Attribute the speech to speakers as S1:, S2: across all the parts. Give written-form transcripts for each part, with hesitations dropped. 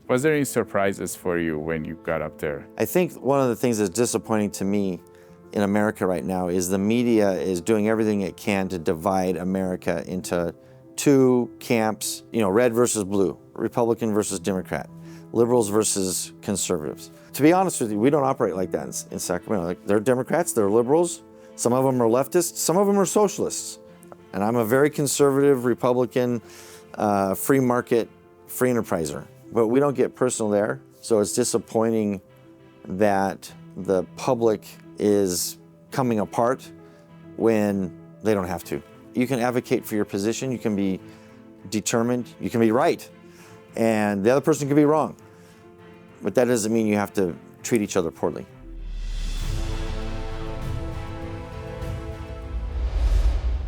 S1: Was there any surprises for you when you got up there?
S2: I think one of the things that's disappointing to me in America right now is the media is doing everything it can to divide America into two camps, red versus blue, Republican versus Democrat, liberals versus conservatives. To be honest with you, we don't operate like that in Sacramento. Like, they're Democrats, they're liberals, some of them are leftists, some of them are socialists. And I'm a very conservative Republican, free market, free enterpriser. But we don't get personal there. So it's disappointing that the public is coming apart when they don't have to. You can advocate for your position, you can be determined, you can be right, and the other person can be wrong. But that doesn't mean you have to treat each other poorly.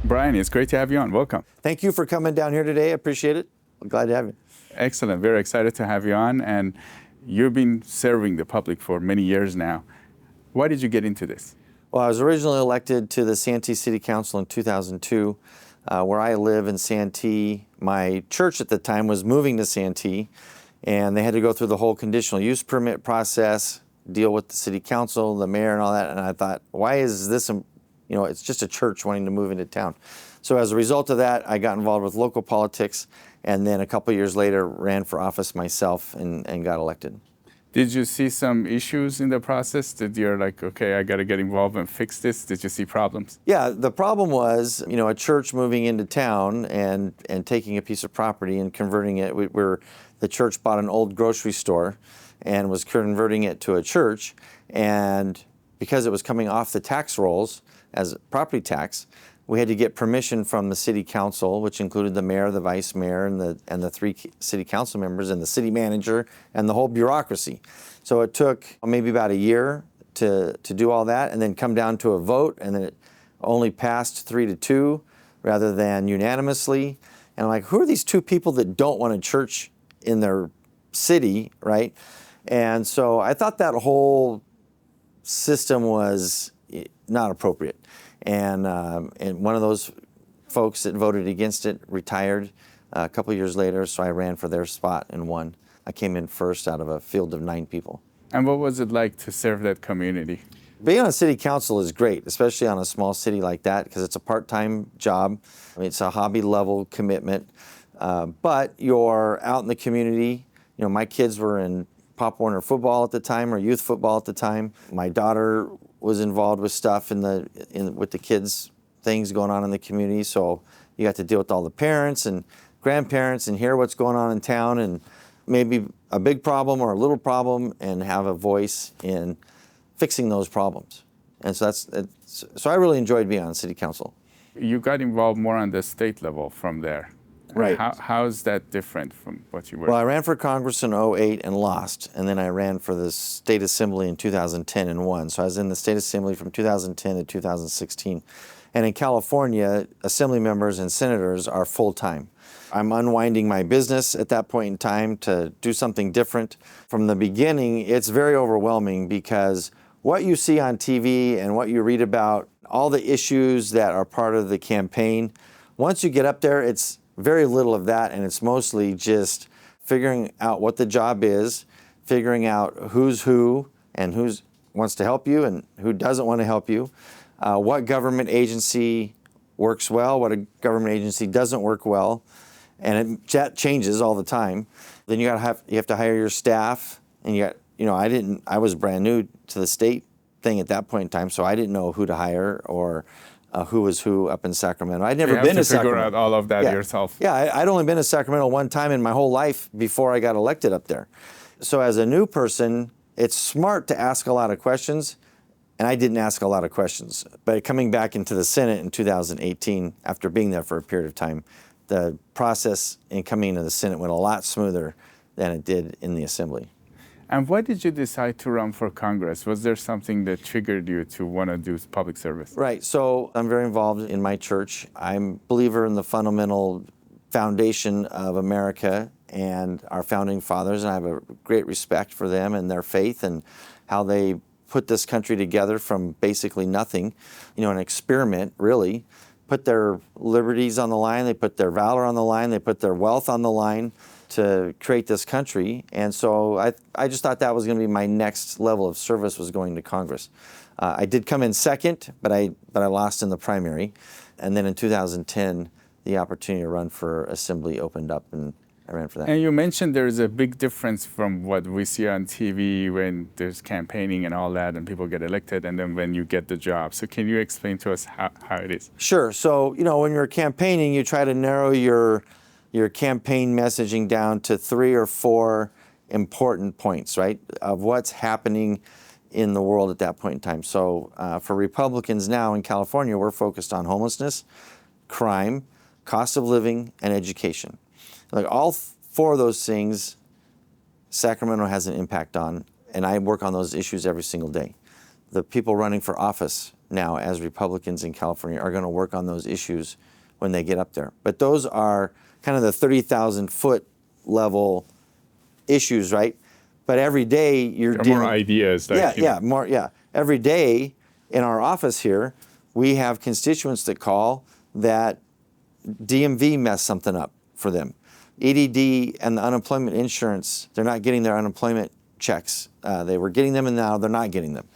S1: Brian, it's great to have you on. Welcome.
S2: Thank you for coming down here today. I appreciate it. I'm glad to have you.
S1: Excellent. Very excited to have you on. And you've been serving the public for many years now. Why did you get into this?
S2: Well, I was originally elected to the Santee City Council in 2002, where I live in Santee. My church at the time was moving to Santee, and they had to go through the whole conditional use permit process, deal with the city council, the mayor, and all that. And I thought, why is this, it's just a church wanting to move into town. So as a result of that, I got involved with local politics, and then a couple years later ran for office myself and got elected.
S1: Did you see some issues in the process that you're like, okay, I got to get involved and fix this? Did you see problems?
S2: Yeah, the problem was, a church moving into town and taking a piece of property and converting it. The church bought an old grocery store and was converting it to a church. And because it was coming off the tax rolls as property tax, we had to get permission from the city council, which included the mayor, the vice mayor, and the three city council members, and the city manager, and the whole bureaucracy. So it took maybe about a year to do all that, and then come down to a vote, and then it only passed 3-2 rather than unanimously. And I'm like, who are these two people that don't want a church in their city, right? And so I thought that whole system was not appropriate. And one of those folks that voted against it retired a couple years later, so I ran for their spot and won. I came in first out of a field of 9 people.
S1: And what was it like to serve that community?
S2: Being on a city council is great, especially on a small city like that, because it's a part-time job. It's a hobby-level commitment, but you're out in the community. My kids were in Pop Warner football at the time, or youth football at the time. My daughter was involved with stuff with the kids, things going on in the community. So you got to deal with all the parents and grandparents and hear what's going on in town, and maybe a big problem or a little problem, and have a voice in fixing those problems. And so so I really enjoyed being on city council.
S1: You got involved more on the state level from there.
S2: Right.
S1: How is that different from what you were?
S2: Well, I ran for Congress in 2008 and lost, and then I ran for the State Assembly in 2010 and won. So I was in the State Assembly from 2010 to 2016. And in California, assembly members and senators are full-time. I'm unwinding my business at that point in time to do something different. From the beginning, it's very overwhelming because what you see on TV and what you read about, all the issues that are part of the campaign, once you get up there, it's very little of that, and it's mostly just figuring out what the job is, figuring out who's who and who wants to help you and who doesn't want to help you, what government agency works well, what a government agency doesn't work well, and that changes all the time. Then you have to hire your staff, and I was brand new to the state thing at that point in time, so I didn't know who to hire or who was who up in Sacramento. I'd never been to Sacramento.
S1: You have to figure out all of that yourself.
S2: Yeah, I'd only been to Sacramento one time in my whole life before I got elected up there. So as a new person, it's smart to ask a lot of questions, and I didn't ask a lot of questions. But coming back into the Senate in 2018, after being there for a period of time, the process in coming into the Senate went a lot smoother than it did in the Assembly.
S1: And why did you decide to run for Congress? Was there something that triggered you to want to do public service?
S2: Right. So I'm very involved in my church. I'm a believer in the fundamental foundation of America and our founding fathers, and I have a great respect for them and their faith and how they put this country together from basically nothing, an experiment, really. Put their liberties on the line, they put their valor on the line, they put their wealth on the line to create this country. And so I just thought that was going to be my next level of service, was going to Congress. I did come in second, but I lost in the primary. And then in 2010, the opportunity to run for Assembly opened up, and I ran for that.
S1: And you mentioned there's a big difference from what we see on TV when there's campaigning and all that and people get elected, and then when you get the job. So can you explain to us how it is?
S2: Sure. So, when you're campaigning, you try to narrow your campaign messaging down to 3 or 4 important points, right, of what's happening in the world at that point in time. So for Republicans now in California, we're focused on homelessness, crime, cost of living, and education. Like all 4 of those things, Sacramento has an impact on, and I work on those issues every single day. The people running for office now as Republicans in California are going to work on those issues when they get up there. But those are kind of the 30,000-foot level issues, right? But every day you're
S1: There are more ideas.
S2: Every day in our office here, we have constituents that call that DMV messed something up for them. EDD and the unemployment insurance, they're not getting their unemployment checks. They were getting them and now they're not getting them.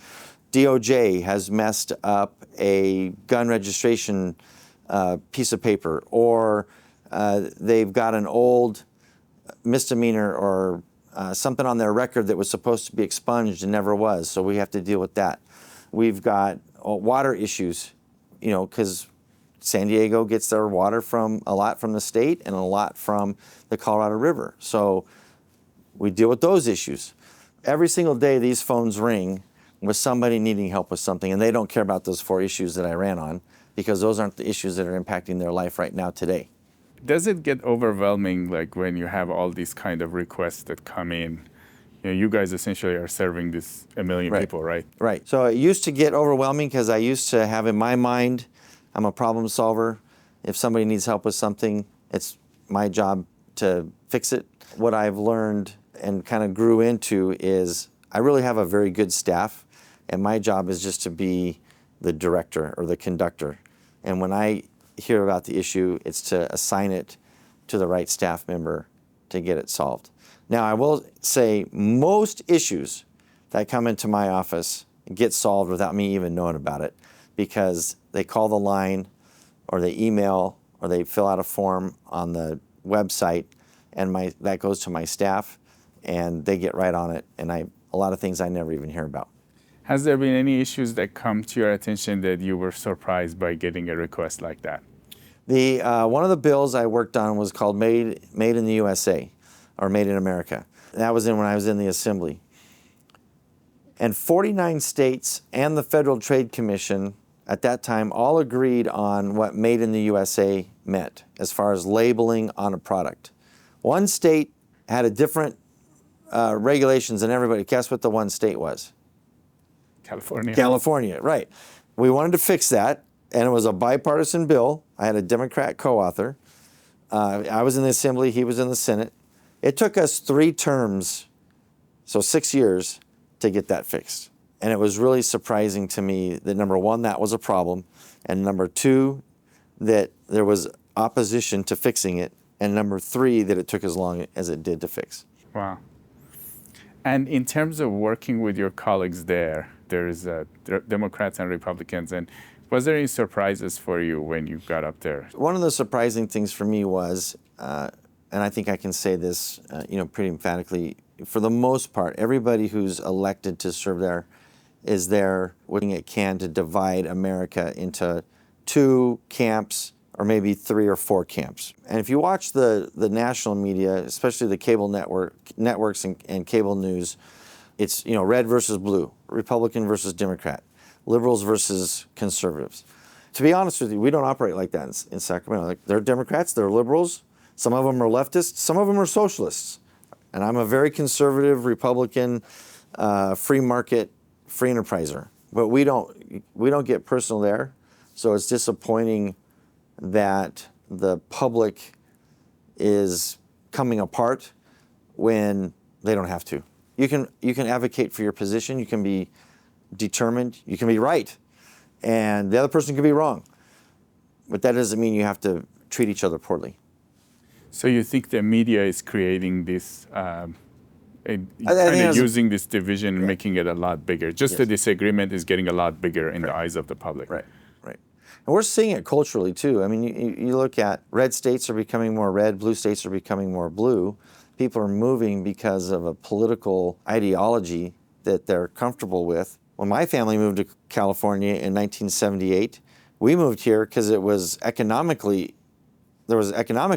S2: DOJ has messed up a gun registration piece of paper, or they've got an old misdemeanor or something on their record that was supposed to be expunged and never was, so we have to deal with that. We've got water issues, because San Diego gets their water a lot from the state and a lot from the Colorado River. So we deal with those issues. Every single day these phones ring with somebody needing help with something, and they don't care about those 4 issues that I ran on, because those aren't the issues that are impacting their life right now today.
S1: Does it get overwhelming, like when you have all these kind of requests that come in? You guys essentially are serving this 1 million people, right?
S2: Right. So it used to get overwhelming because I used to have in my mind, I'm a problem solver. If somebody needs help with something, it's my job to fix it. What I've learned and kind of grew into is I really have a very good staff, and my job is just to be the director or the conductor. And when I hear about the issue, it's to assign it to the right staff member to get it solved. Now, I will say most issues that come into my office get solved without me even knowing about it, because they call the line or they email or they fill out a form on the website, and that goes to my staff and they get right on it, and a lot of things I never even hear about.
S1: Has there been any issues that come to your attention that you were surprised by getting a request like that?
S2: One of the bills I worked on was called Made in the USA, or Made in America. That was when I was in the Assembly. And 49 states and the Federal Trade Commission at that time all agreed on what Made in the USA meant as far as labeling on a product. One state had a different regulations than everybody. Guess what the one state was? California, right. We wanted to fix that, and it was a bipartisan bill. I had a Democrat co-author. I was in the Assembly, he was in the Senate. It took us 3 terms, so 6 years, to get that fixed. And it was really surprising to me that, number 1, that was a problem, and number 2, that there was opposition to fixing it, and number 3, that it took as long as it did to fix.
S1: Wow. And in terms of working with your colleagues there's Democrats and Republicans, and was there any surprises for you when you got up there?
S2: One of the surprising things for me was, and I think I can say this, pretty emphatically, for the most part, everybody who's elected to serve there is there doing what it can to divide America into 2 camps, or maybe 3 or 4 camps. And if you watch the national media, especially the cable networks and cable news, it's red versus blue, Republican versus Democrat, liberals versus conservatives. To be honest with you, we don't operate like that in Sacramento. Like, they're Democrats, they're liberals, some of them are leftists, some of them are socialists. And I'm a very conservative Republican, free market, free enterpriser. But we don't get personal there. So it's disappointing that the public is coming apart when they don't have to. You can advocate for your position, you can be determined, you can be right, and the other person can be wrong. But that doesn't mean you have to treat each other poorly.
S1: So you think the media is creating this, using this division and making it a lot bigger? Just the disagreement is getting a lot bigger in the eyes of the public.
S2: Right. And we're seeing it culturally too. I mean, you look at red states are becoming more red, blue states are becoming more blue. People are moving because of a political ideology that they're comfortable with. When my family moved to California in 1978, we moved here because there was economic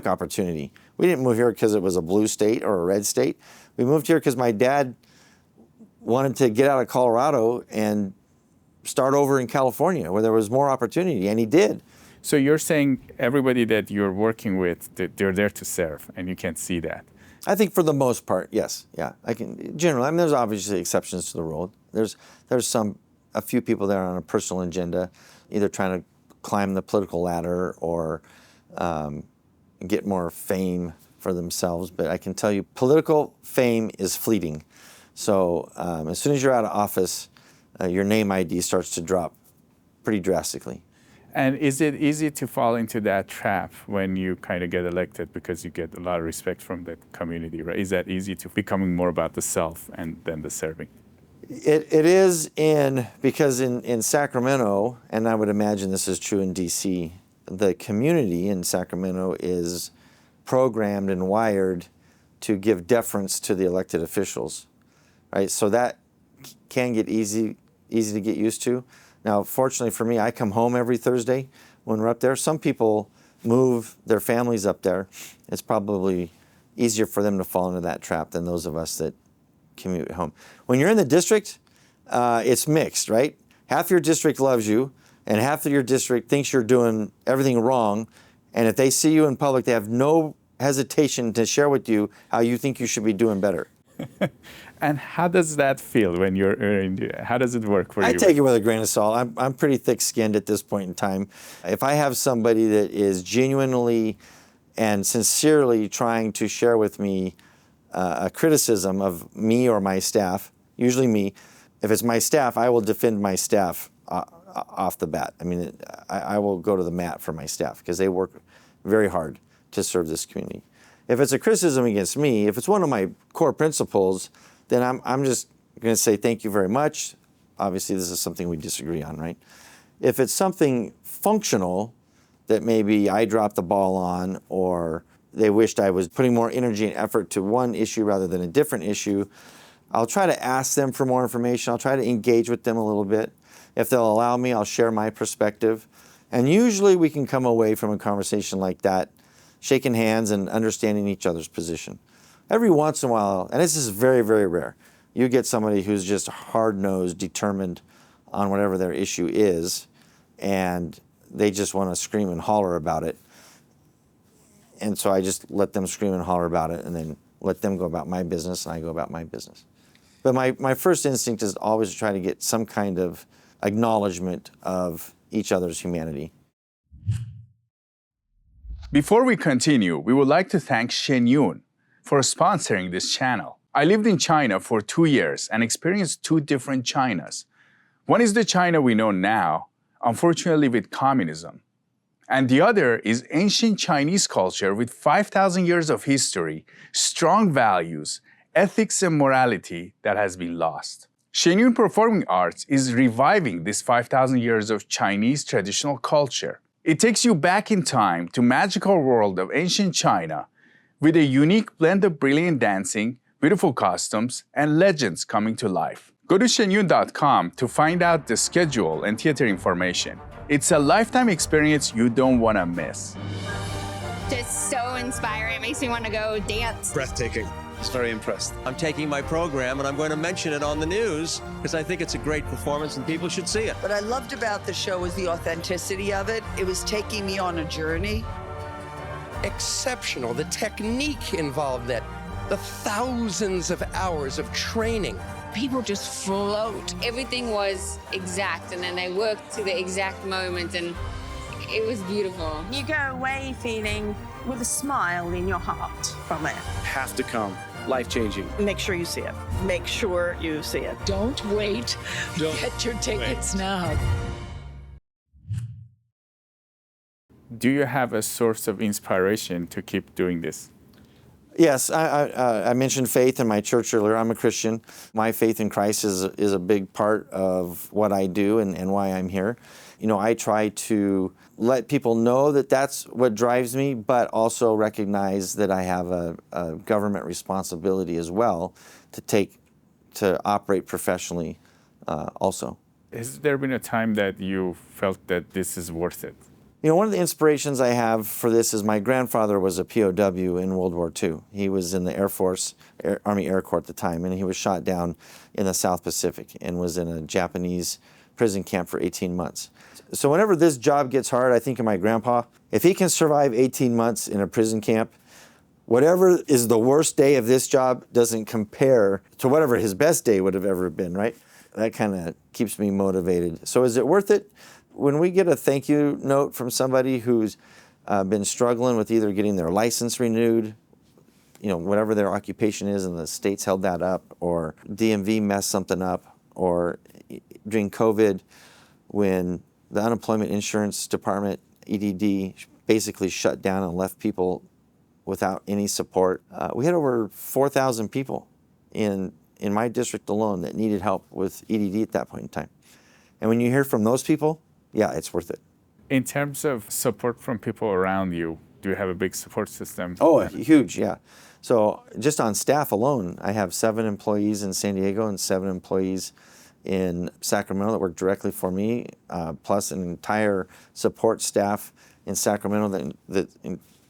S2: opportunity. We didn't move here because it was a blue state or a red state. We moved here because my dad wanted to get out of Colorado and start over in California where there was more opportunity, and he did.
S1: So you're saying everybody that you're working with, they're there to serve, and you can see that?
S2: I think for the most part, yes. Yeah, I can generally. I mean, there's obviously exceptions to the rule. There's a few people there on a personal agenda, either trying to climb the political ladder or get more fame for themselves. But I can tell you, political fame is fleeting. So as soon as you're out of office, your name ID starts to drop pretty drastically.
S1: And is it easy to fall into that trap when you kind of get elected because you get a lot of respect from the community, right? Is that easy to becoming more about the self and then the serving?
S2: It is because in Sacramento, and I would imagine this is true in DC, the community in Sacramento is programmed and wired to give deference to the elected officials, right? So that can get easy to get used to. Now, fortunately for me, I come home every Thursday when we're up there. Some people move their families up there. It's probably easier for them to fall into that trap than those of us that commute home. When you're in the district, it's mixed, right? Half your district loves you, and half of your district thinks you're doing everything wrong. And if they see you in public, they have no hesitation to share with you how you think you should be doing better.
S1: And how does that feel when you're in, how does it work for you?
S2: I take it with a grain of salt. I'm pretty thick-skinned at this point in time. If I have somebody that is genuinely and sincerely trying to share with me a criticism of me or my staff, usually me, if it's my staff, I will defend my staff off the bat. I mean, I will go to the mat for my staff because they work very hard to serve this community. If it's a criticism against me, if it's one of my core principles, then I'm just going to say thank you very much. Obviously, this is something we disagree on, right? If it's something functional that maybe I dropped the ball on, or they wished I was putting more energy and effort to one issue rather than a different issue, I'll try to ask them for more information. I'll try to engage with them a little bit. If they'll allow me, I'll share my perspective. And usually we can come away from a conversation like that shaking hands and understanding each other's position. Every once in a while, and this is very, very rare, you get somebody who's just hard-nosed, determined on whatever their issue is, and they just want to scream and holler about it. And so I just let them scream and holler about it and then let them go about my business and I go about my business. But my first instinct is always to try to get some kind of acknowledgement of each other's humanity.
S1: Before we continue, we would like to thank Shenyun for sponsoring this channel. I lived in China for 2 years and experienced 2 different Chinas. One is the China we know now, unfortunately with communism. And the other is ancient Chinese culture with 5,000 years of history, strong values, ethics and morality that has been lost. Shenyun Performing Arts is reviving this 5,000 years of Chinese traditional culture. It takes you back in time to magical world of ancient China with a unique blend of brilliant dancing, beautiful costumes, and legends coming to life. Go to shenyun.com to find out the schedule and theater information. It's a lifetime experience you don't want to miss.
S3: Just so inspiring. It makes me want to go dance.
S4: Breathtaking. I was very impressed.
S5: I'm taking my program and I'm going to mention it on the news because I think it's a great performance and people should see it.
S6: What I loved about the show was the authenticity of it. It was taking me on a journey.
S4: Exceptional. The technique involved, that the thousands of hours of training.
S3: People just float. Everything was exact, and then they worked to the exact moment, and it was beautiful.
S7: You go away feeling with a smile in your heart from it.
S8: Have to come. Life-changing.
S7: Make sure you see it. Make sure you see it.
S9: Don't wait. Get your tickets now.
S1: Do you have a source of inspiration to keep doing this?
S2: Yes, I mentioned faith in my church earlier. I'm a Christian. My faith in Christ is a big part of what I do and why I'm here. You know, I try to let people know that that's what drives me, but also recognize that I have a government responsibility as well to operate professionally also.
S1: Has there been a time that you felt that this is worth it?
S2: You know, one of the inspirations I have for this is my grandfather was a POW in World War II. He was in the Air Force, Army Air Corps at the time, and he was shot down in the South Pacific and was in a Japanese prison camp for 18 months. So whenever this job gets hard, I think of my grandpa. If he can survive 18 months in a prison camp, whatever is the worst day of this job doesn't compare to whatever his best day would have ever been, right? That kind of keeps me motivated. So is it worth it? When we get a thank you note from somebody who's been struggling with either getting their license renewed, you know, whatever their occupation is, and the state's held that up, or DMV messed something up, or during COVID, when the Unemployment Insurance Department, EDD, basically shut down and left people without any support. We had over 4,000 people in my district alone that needed help with EDD at that point in time. And when you hear from those people, yeah, it's worth it.
S1: In terms of support from people around you, do you have a big support system?
S2: Oh, huge, yeah. So just on staff alone, I have 7 employees in San Diego and 7 employees in Sacramento that work directly for me, plus an entire support staff in Sacramento that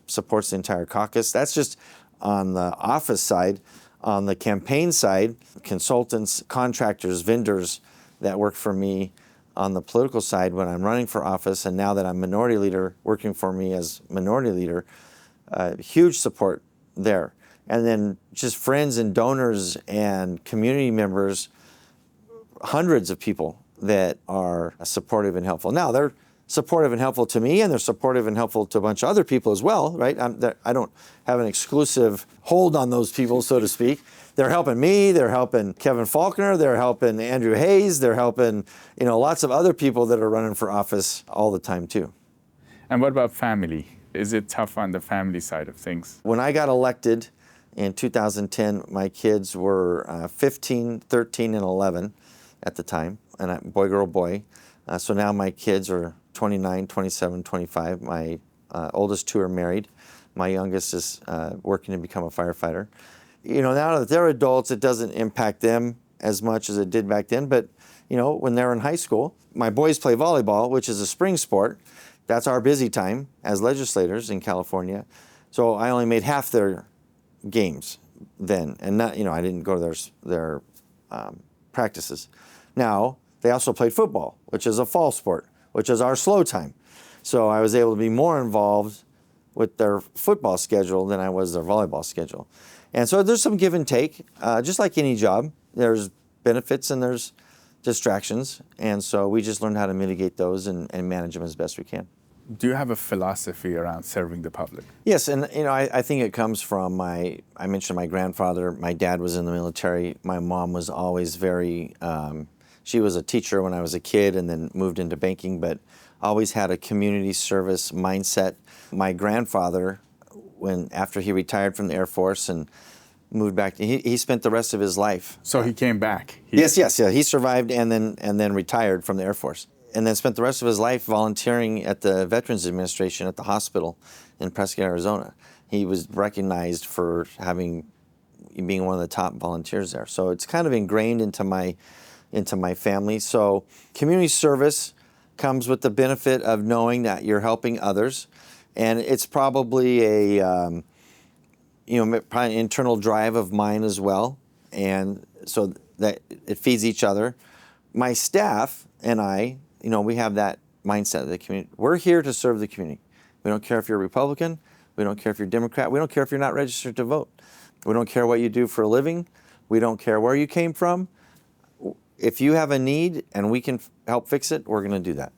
S2: supports the entire caucus. That's just on the office side. On the campaign side, consultants, contractors, vendors that work for me. On the political side, when I'm running for office, and now that I'm minority leader, working for me as minority leader, huge support there. And then just friends and donors and community members, hundreds of people that are supportive and helpful. Now, they're supportive and helpful to me, and they're supportive and helpful to a bunch of other people as well, right? I don't have an exclusive hold on those people, so to speak. They're helping me, they're helping Kevin Faulconer, they're helping Andrew Hayes, they're helping, you know, lots of other people that are running for office all the time too.
S1: And what about family? Is it tough on the family side of things?
S2: When I got elected in 2010, my kids were 15, 13, and 11 at the time, and boy, girl, boy. So now my kids are 29, 27, 25. My oldest 2 are married. My youngest is working to become a firefighter. You know, now that they're adults, it doesn't impact them as much as it did back then. But, you know, when they're in high school, my boys play volleyball, which is a spring sport. That's our busy time as legislators in California. So I only made half their games then. And not, you know, I didn't go to their practices. Now, they also played football, which is a fall sport, which is our slow time. So I was able to be more involved with their football schedule than I was their volleyball schedule. And so there's some give and take, just like any job. There's benefits and there's distractions. And so we just learned how to mitigate those and manage them as best we can.
S1: Do you have a philosophy around serving the public?
S2: Yes, and you know, I think it comes from I mentioned my grandfather. My dad was in the military. My mom was always very, she was a teacher when I was a kid and then moved into banking, but always had a community service mindset. My grandfather, after he retired from the Air Force and moved back, he spent the rest of his life.
S1: So he came back.
S2: Yes. He survived and then retired from the Air Force, and then spent the rest of his life volunteering at the Veterans Administration at the hospital in Prescott, Arizona. He was recognized for being one of the top volunteers there. So it's kind of ingrained into my family. So community service comes with the benefit of knowing that you're helping others. And it's probably probably an internal drive of mine as well. And so that it feeds each other. My staff and I, you know, we have that mindset of the community. We're here to serve the community. We don't care if you're a Republican. We don't care if you're Democrat. We don't care if you're not registered to vote. We don't care what you do for a living. We don't care where you came from. If you have a need and we can help fix it, we're going to do that.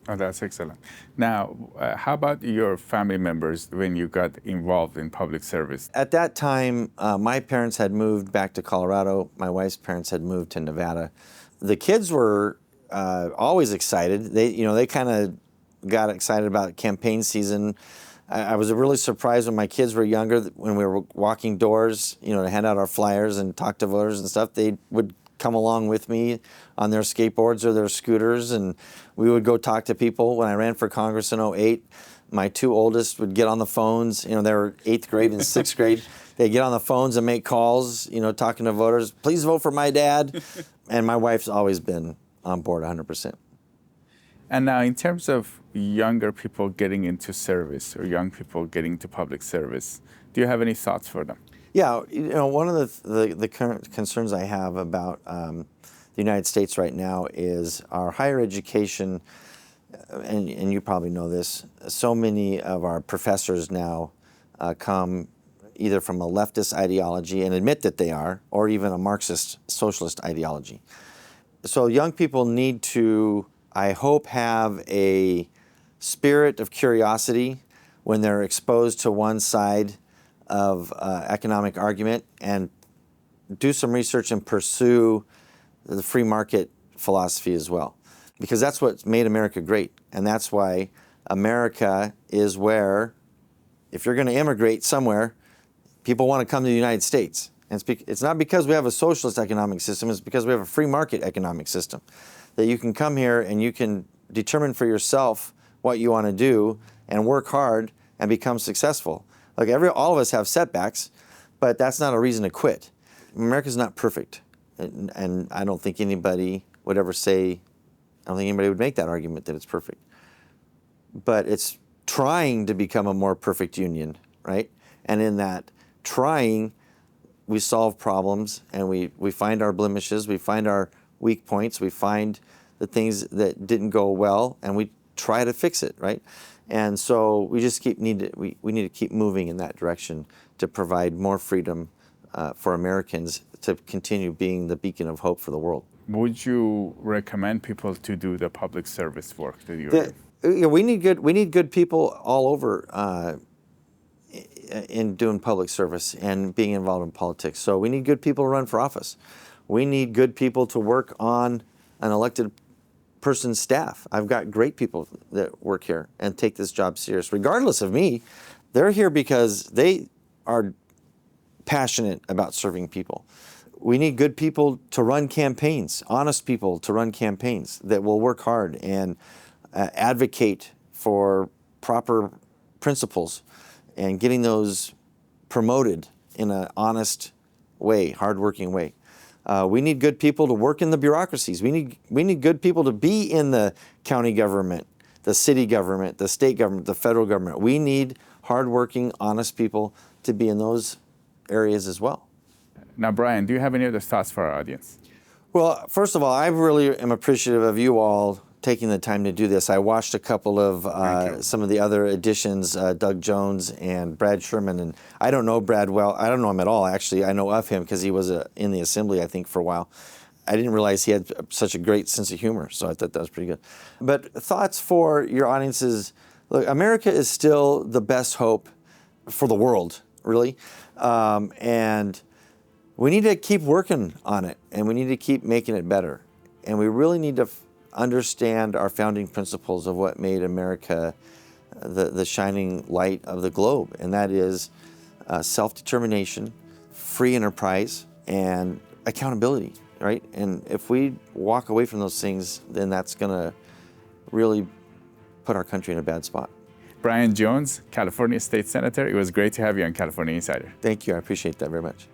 S1: Oh, that's excellent. Now, how about your family members when you got involved in public service?
S2: At that time, my parents had moved back to Colorado. My wife's parents had moved to Nevada. The kids were always excited. They kind of got excited about campaign season. I was really surprised when my kids were younger, when we were walking doors, to hand out our flyers and talk to voters and stuff. They would come along with me on their skateboards or their scooters, and we would go talk to people. When I ran for Congress in 2008, my two oldest would get on the phones. They were 8th grade and 6th grade. They'd get on the phones and make calls, talking to voters. Please vote for my dad. And my wife's always been on board 100%.
S1: And now, in terms of younger people getting into service or young people getting into public service, do you have any thoughts for them?
S2: Yeah, one of the current concerns I have about the United States right now is our higher education, and you probably know this, so many of our professors now come either from a leftist ideology and admit that they are, or even a Marxist socialist ideology. So young people need to, I hope, have a spirit of curiosity when they're exposed to one side of economic argument, and do some research and pursue the free market philosophy as well. Because that's what made America great. And that's why America is where, if you're going to immigrate somewhere, people want to come to the United States. And it's not because we have a socialist economic system, it's because we have a free market economic system. That you can come here and you can determine for yourself what you want to do and work hard and become successful. Like all of us have setbacks, but that's not a reason to quit. America's not perfect. And I don't think anybody would ever say, I don't think anybody would make that argument that it's perfect. But it's trying to become a more perfect union, right? And in that trying, we solve problems and we find our blemishes, we find our weak points, we find the things that didn't go well, and we try to fix it, right? And so we just need to keep moving in that direction to provide more freedom for Americans to continue being the beacon of hope for the world.
S1: Would you recommend people to do the public service work that you're doing?
S2: We need good people all over in doing public service and being involved in politics. So we need good people to run for office. We need good people to work on an elected person's staff. I've got great people that work here and take this job serious. Regardless of me, they're here because they are passionate about serving people. We need good people to run campaigns, honest people to run campaigns that will work hard and advocate for proper principles and getting those promoted in an honest way, hardworking way. We need good people to work in the bureaucracies. We need good people to be in the county government, the city government, the state government, the federal government. We need hardworking, honest people to be in those areas as well.
S1: Now, Brian, do you have any other thoughts for our audience?
S2: Well, first of all, I really am appreciative of you all taking the time to do this. I watched a couple of some of the other editions, Doug Jones and Brad Sherman, and I don't know Brad well. I don't know him at all, actually. I know of him because he was in the assembly, I think, for a while. I didn't realize he had such a great sense of humor, so I thought that was pretty good. But thoughts for your audiences, look, America is still the best hope for the world, really. And we need to keep working on it, and we need to keep making it better. And we really need to understand our founding principles of what made America the shining light of the globe, and that is self-determination, free enterprise, and accountability, right? And if we walk away from those things, then that's going to really put our country in a bad spot.
S1: Brian Jones, California State Senator, it was great to have you on California Insider.
S2: Thank you. I appreciate that very much.